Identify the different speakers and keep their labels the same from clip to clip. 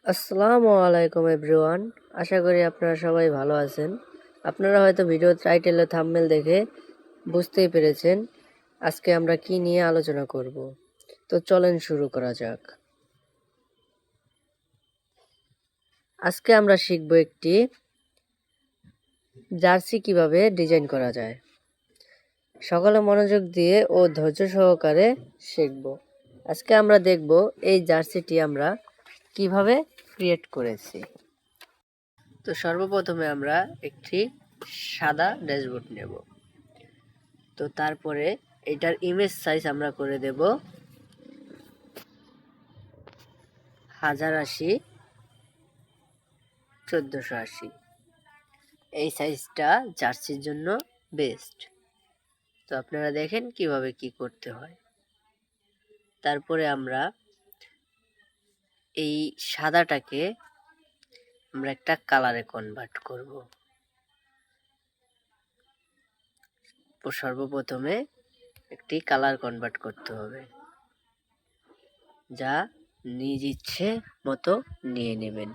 Speaker 1: আসসালামু আলাইকুম এভরিওয়ান। আশা করি আপনারা সবাই ভালো আছেন। আপনারা হয়তো ভিডিও টাইটেল ও থাম্বনেল দেখে বুঝতেই পেরেছেন আজকে আমরা কি নিয়ে আলোচনা করব। তো চলেন শুরু করা যাক। আজকে আমরা শিখব একটি জার্সি কিভাবে ডিজাইন করা যায়। সকলে মনোযোগ দিয়ে ও ধৈর্য সহকারে শিখব। আজকে আমরা দেখব এই জার্সিটি আমরা কিভাবে ক্রিয়েট করেছি। তো সর্বপ্রথমে আমরা একটি সাদা ড্যাশবোর্ড নেব। তো তারপরে এটার ইমেজ সাইজ আমরা করে দেব 1080x1480। এই সাইজটা জার্সির জন্য বেস্ট। তো আপনারা দেখেন কিভাবে কি করতে হয়। তারপরে আমরা এই সাদাটাকে আমরা একটা কালারে কনভার্ট করব। সর্বপ্রথমে একটি কালার কনভার্ট করতে হবে, যা নিজ ইচ্ছে মতো নিয়ে নেবেন।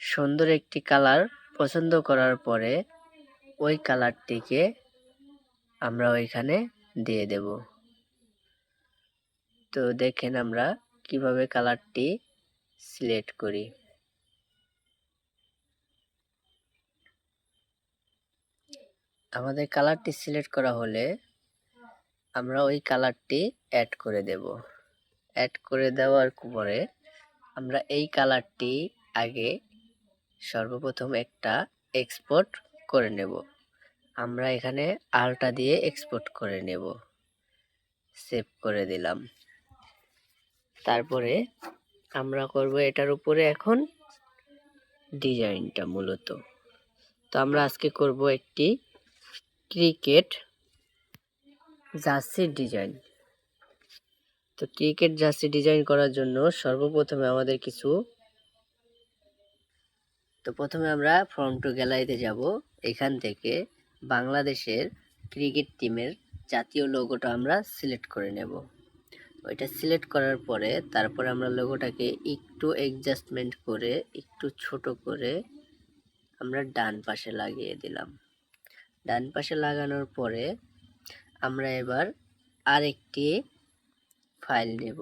Speaker 1: সুন্দর একটি কালার পছন্দ করার পরে ওই কালারটিকে আমরা ওইখানে দিয়ে দেব। তো দেখেন আমরা কিভাবে কালারটি সিলেক্ট করি। আমাদের কালারটি সিলেক্ট করা হলে আমরা ওই কালারটি অ্যাড করে দেব। অ্যাড করে দেওয়ার পরে আমরা এই কালারটি আগে সর্বপ্রথম একটা এক্সপোর্ট করে নেব। আমরা এখানে আলটা দিয়ে এক্সপোর্ট করে নেব। সেভ করে দিলাম। তারপরে আমরা করব এটার উপরে এখন ডিজাইনটা মূলত। তো আমরা আজকে করব একটি ক্রিকেট জার্সি ডিজাইন। তো ক্রিকেট জার্সি ডিজাইন করার জন্য সর্বপ্রথমে আমাদের প্রথমে আমরা ফ্রম টু গ্যালারিতে যাব। এখান থেকে বাংলাদেশের ক্রিকেট টিমের জাতীয় লোগোটা আমরা সিলেক্ট করে নেব। ওইটা সিলেক্ট করার পরে তারপরে আমরা লোগোটাকে একটু অ্যাডজাস্টমেন্ট করে একটু ছোট করে আমরা ডান পাশে লাগিয়ে দিলাম। ডান পাশে লাগানোর পরে আমরা এবার আরেকটি ফাইল নেব।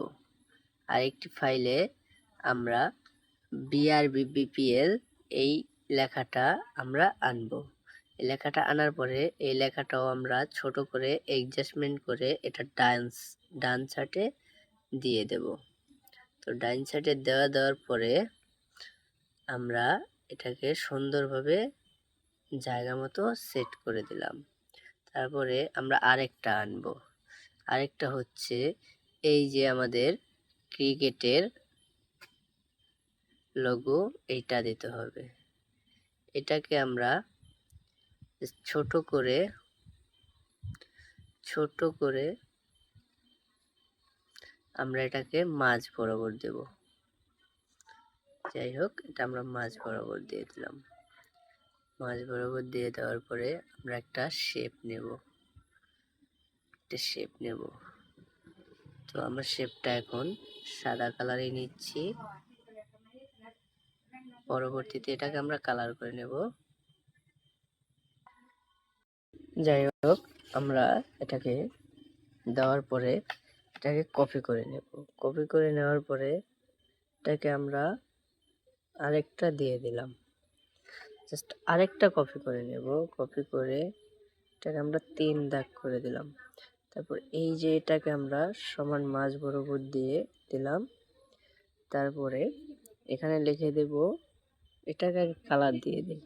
Speaker 1: আরেকটি ফাইলে আমরা BRBBPL এই লেখাটা আমরা আনব। এই লেখাটা আনার পরে এই লেখাটাও আমরা ছোট করে অ্যাডজাস্টমেন্ট করে এটা ডান সাইডে দিয়ে দেব। তো ডান সাইডে দেওয়ার পরে আমরা এটাকে সুন্দরভাবে জায়গা মতো সেট করে দিলাম। তারপরে আমরা আরেকটা আনব। আরেকটা হচ্ছে এই যে আমাদের ক্রিকেটের লোগো, এইটা দিতে হবে। এটাকে আমরা ছোট করে আমরা এটাকে মাঝ বরাবর দেব। যাই হোক, এটা আমরা মাঝ বরাবর দিয়ে দিলাম। মাঝ বরাবর দিয়ে দেওয়ার পরে আমরা একটা শেপ নেব। তো আমরা শেপটা এখন সাদা কালারে নিচ্ছি। পরবর্তীতে এটাকে আমরা কালার করে নেব। যাই হোক, আমরা এটাকে দেওয়ার পরে এটাকে কপি করে নেব। কপি করে নেওয়ার পরে এটাকে আমরা আরেকটা দিয়ে দিলাম। জাস্ট আরেকটা কপি করে নেব। কপি করে এটাকে আমরা 3 দাগ করে দিলাম। তারপর এই যে এটাকে আমরা সমান মাঝ বরাবর দিয়ে দিলাম। তারপরে এখানে লিখে দেব, এটাকে কালার দিয়ে দিই।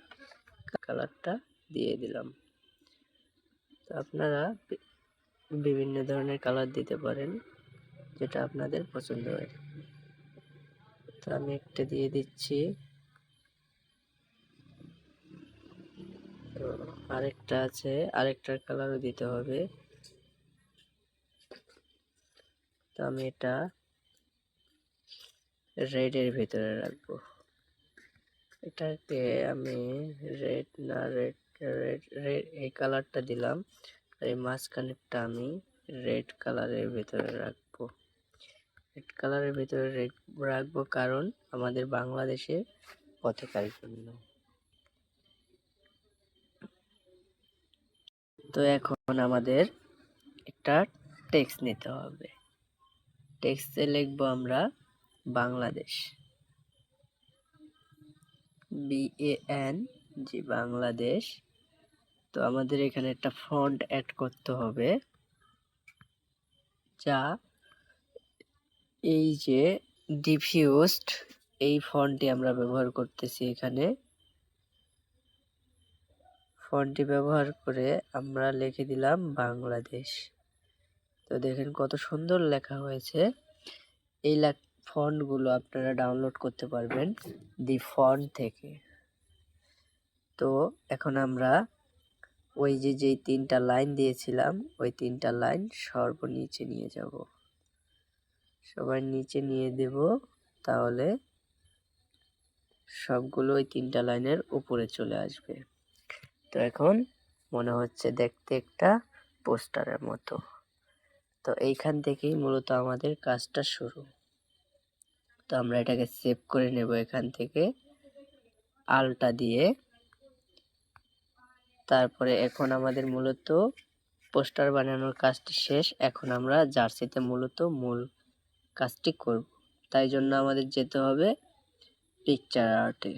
Speaker 1: কালারটা দিয়ে দিলাম। তো আপনারা বিভিন্ন ধরনের কালার দিতে পারেন, যেটা আপনাদের পছন্দ হয়। তো আমি একটা দিয়ে দিচ্ছি। তো আরেকটা আছে, আরেকটার কালারও দিতে হবে। তো আমি এটা রেডের ভিতরে রাখবো। এটাকে আমি রেড এই কালারটা দিলাম। আর এই মাঝখানেরটা আমি রেড কালারের ভিতরে রাখবো। রেড কালারের ভিতরে রেড রাখবো, কারণ আমাদের বাংলাদেশের পতাকার জন্য। তো এখন আমাদের একটা টেক্সট নিতে হবে। টেক্সটে লিখবো আমরা বাংলাদেশ, BAN, জি বাংলাদেশ। তো আমাদের এখানে একটা ফন্ট অ্যাড করতে হবে, যা এই যে ডিফিউজড, এই ফন্টটি আমরা ব্যবহার করতেছি। এখানে ফন্টটি ব্যবহার করে আমরা লিখে দিলাম বাংলাদেশ। তো দেখেন কত সুন্দর লেখা হয়েছে। এই ফন্টগুলো আপনারা ডাউনলোড করতে পারবেন দি ফন্ট থেকে। তো এখন আমরা ওই যে যেই 3টা লাইন দিয়েছিলাম, ওই 3টা লাইন সর্বনিচে নিয়ে যাব, সবার নিচে নিয়ে দেব, তাহলে সবগুলো ওই 3টা লাইনের উপরে চলে আসবে। তো এখন মনে হচ্ছে দেখতে একটা পোস্টারের মতো। তো এইখান থেকেই মূলত আমাদের কাজটা শুরু। তো আমরা এটাকে সেভ করে নেব এখান থেকে আলটা দিয়ে। তারপরে এখন আমাদের মূলত পোস্টার বানানোর কাজটি শেষ। এখন আমরা জার্সিতে মূলত মূল কাজটি করব। তাই জন্য আমাদের যেতে হবে পিকচার আর্টে।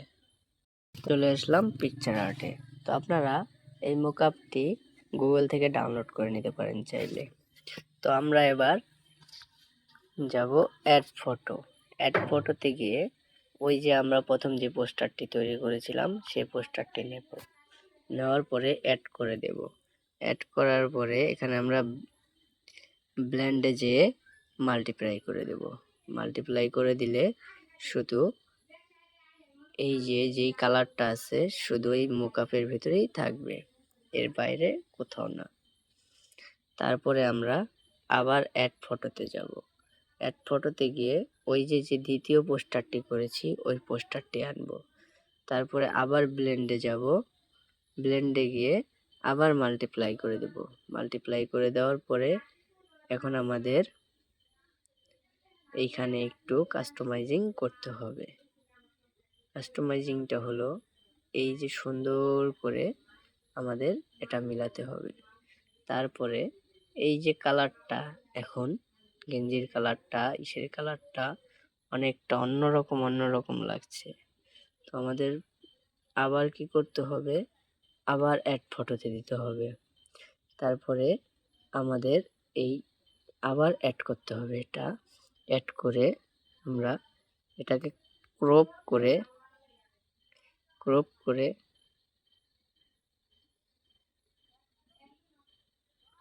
Speaker 1: চলে আসলাম পিকচার আর্টে। তো আপনারা এই মোকআপটি গুগল থেকে ডাউনলোড করে নিতে পারেন চাইলে। তো আমরা এবার যাব অ্যাড ফটো। অ্যাড ফটোতে গিয়ে ওই যে আমরা প্রথম যে পোস্টারটি তৈরি করেছিলাম সেই পোস্টারটি নেব। নেওয়ার পরে অ্যাড করে দেব। অ্যাড করার পরে এখানে আমরা ব্লেন্ডে যেয়ে মাল্টিপ্লাই করে দেব। মাল্টিপ্লাই করে দিলে শুধু এই যে যেই কালারটা আছে শুধু এই মোকআপের ভিতরেই থাকবে, এর বাইরে কোথাও না। তারপরে আমরা আবার অ্যাড ফটোতে যাব। অ্যাড ফটোতে গিয়ে ওই যে যে দ্বিতীয় পোস্টারটি করেছি ওই পোস্টারটি আনব। তারপরে আবার ব্লেন্ডে যাব। ব্লেন্ডে গিয়ে আবার মাল্টিপ্লাই করে দেব। মাল্টিপ্লাই করে দেওয়ার পরে এখন আমাদের এইখানে একটু কাস্টমাইজিং করতে হবে। কাস্টমাইজিংটা হলো এই যে সুন্দর করে আমাদের এটা মিলাতে হবে। তারপরে এই যে কালারটা, এখন গেঞ্জির কালারটা, ইসের কালারটা অনেকটা অন্যরকম লাগছে। তো আমাদের আবার কি করতে হবে, আবার অ্যাড ফটোতে দিতে হবে। তারপরে আমাদের এই আবার অ্যাড করতে হবে। এটা অ্যাড করে আমরা এটাকে ক্রপ করে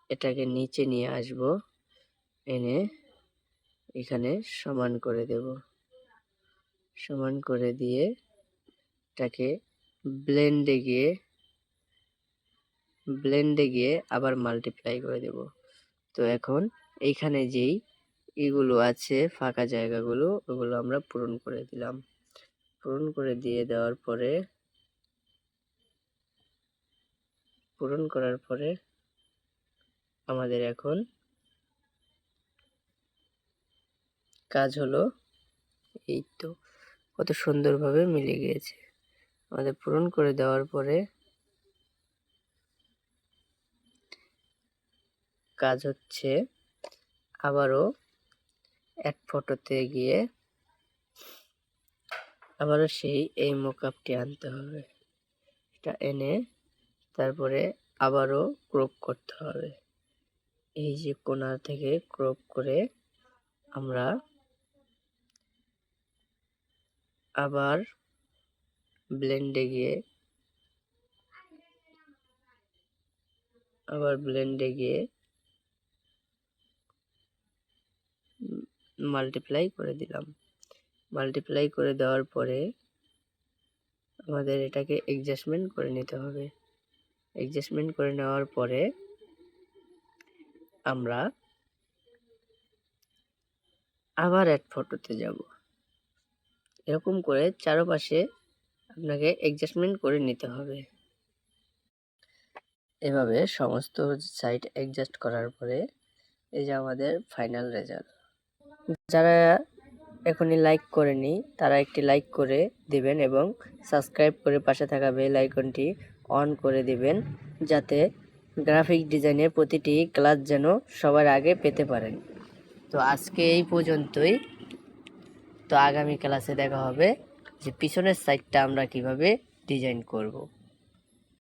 Speaker 1: এটাকে নিচে নিয়ে আসব, এনে এখানে সমান করে দেব। সমান করে দিয়ে এটাকে ব্লেন্ডে গিয়ে আবার মাল্টিপ্লাই করে দেব। তো এখন এইখানে যেই এগুলো আছে ফাঁকা জায়গাগুলো, ওগুলো আমরা পূরণ করে দিলাম। পূরণ করে দিয়ে দেওয়ার পরে পূরণ করার পরে আমাদের এখন কাজ হলো, এই তো কত সুন্দরভাবে মিলে গিয়েছে। আমাদের পূরণ করে দেওয়ার পরে কাজ হচ্ছে আবারও অ্যাড ফটোতে গিয়ে আবারও সেই এই মোকআপটি আনতে হবে। এটা এনে তারপরে আবারও ক্রপ করতে হবে। এই যে কোণা থেকে ক্রপ করে আমরা আবার ব্লেন্ডে গিয়ে মাল্টিপ্লাই করে দিলাম। মাল্টিপ্লাই করে দেওয়ার পরে আমাদের এটাকে অ্যাডজাস্টমেন্ট করে নিতে হবে। অ্যাডজাস্টমেন্ট করে নেওয়ার পরে আমরা আবার অ্যাড ফটোতে যাব। এরকম করে চারপাশে আপনাকে অ্যাডজাস্টমেন্ট করে নিতে হবে। এভাবে সমস্ত সাইড অ্যাডজাস্ট করার পরে এই যে আমাদের ফাইনাল রেজাল্ট। যারা এখনই লাইক করেনি তারা একটি লাইক করে দিবেন এবং সাবস্ক্রাইব করে পাশে থাকা বেল আইকনটি অন করে দিবেন, যাতে গ্রাফিক ডিজাইনের প্রতিটি ক্লাস যেন সবার আগে পেতে পারেন। তো আজকে এই পর্যন্তই। তো আগামী ক্লাসে দেখা হবে যে পিছনের সাইডটা আমরা কিভাবে ডিজাইন করব।